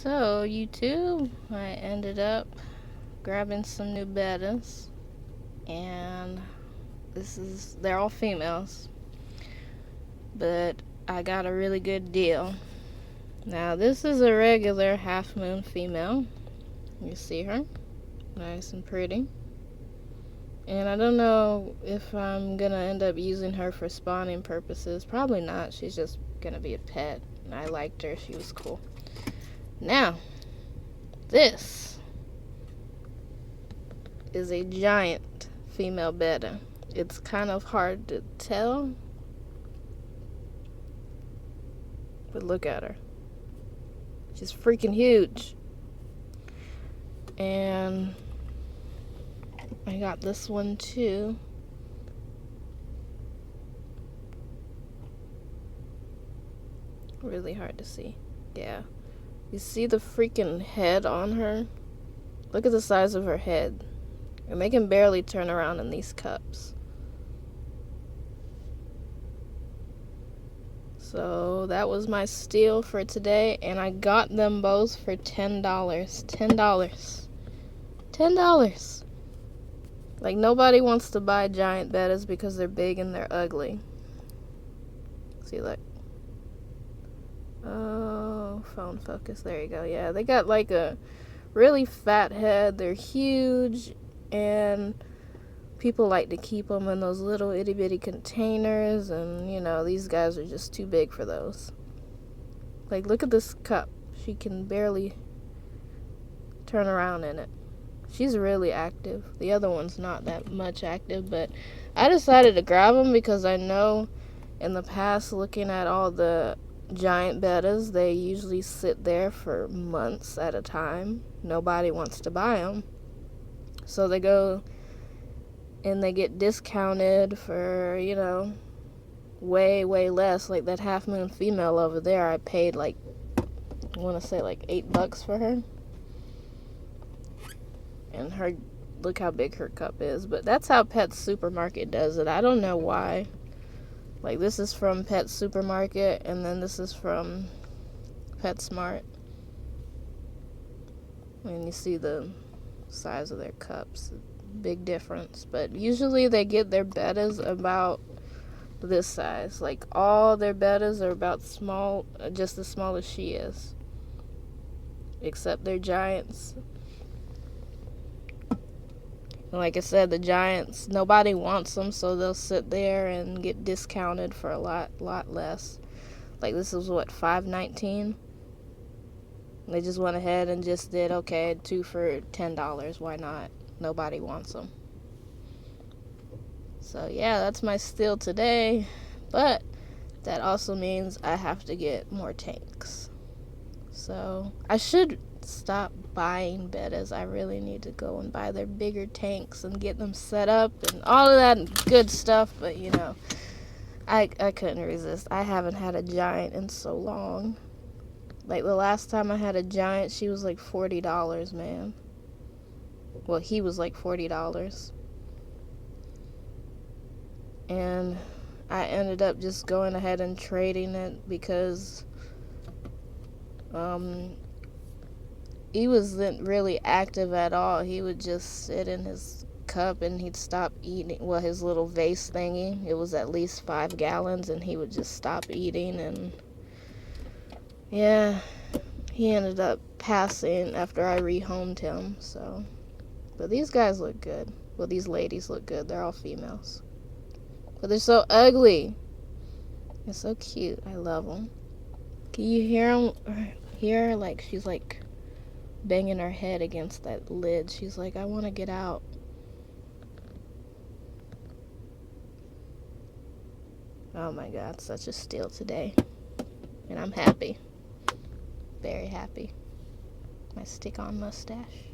So, YouTube, I ended up grabbing some new bettas, and they're all females, but I got a really good deal. Now, this is a regular half moon female. You see her, nice and pretty. And I don't know if I'm gonna end up using her for spawning purposes. Probably not. She's just gonna be a pet. And I liked her. She was cool. Now, this is a giant female betta. It's kind of hard to tell, but look at her. She's freaking huge. And I got this one too. Really hard to see. Yeah. You see the freaking head on her? Look at the size of her head. And they can barely turn around in these cups. So that was my steal for today, and I got them both for $10. $10. Like, nobody wants to buy giant bettas because they're big and they're ugly. See, look. Oh, phone focus. There you go. Yeah, they got like a really fat head. They're huge, and people like to keep them in those little itty bitty containers, and you know, these guys are just too big for those. Like, look at this cup. She can barely turn around in it. She's really active. The other one's not that much active, but I decided to grab them because I know in the past, looking at all the giant bettas, they usually sit there for months at a time. Nobody wants to buy them. So they go and they get discounted for, you know, way less. Like that half moon female over there, I paid like, I want to say like $8 for her. And her, look how big her cup is. But that's how Pet Supermarket does it. I don't know why. Like, this is from Pet Supermarket, and then this is from PetSmart. And you see the size of their cups. Big difference. But usually they get their bettas about this size. Like, all their bettas are about small, just as small as she is. Except they're giants. And like I said, the giants, nobody wants them, so they'll sit there and get discounted for a lot less. Like, this is what, $5.19? They just went ahead and just did, okay, 2 for $10. Why not? Nobody wants them. So yeah, that's my steal today. But that also means I have to get more tanks. So I should stop buying bettas. I really need to go and buy their bigger tanks and get them set up and all of that good stuff. But you know, I couldn't resist. I haven't had a giant in so long. Like, the last time I had a giant, she was like $40, man. Well, he was like $40. And I ended up just going ahead and trading it because he wasn't really active at all. He would just sit in his cup and he'd stop eating. Well, his little vase thingy, it was at least 5 gallons, and he would just stop eating. And yeah, he ended up passing after I rehomed him. So, but these guys look good. Well, these ladies look good. They're all females, but they're so ugly. They're so cute. I love them. Can you hear them? Hear her? Like, she's like banging her head against that lid. She's like, I want to get out. Oh my god, such a steal today. And I'm happy. Very happy. My stick-on mustache.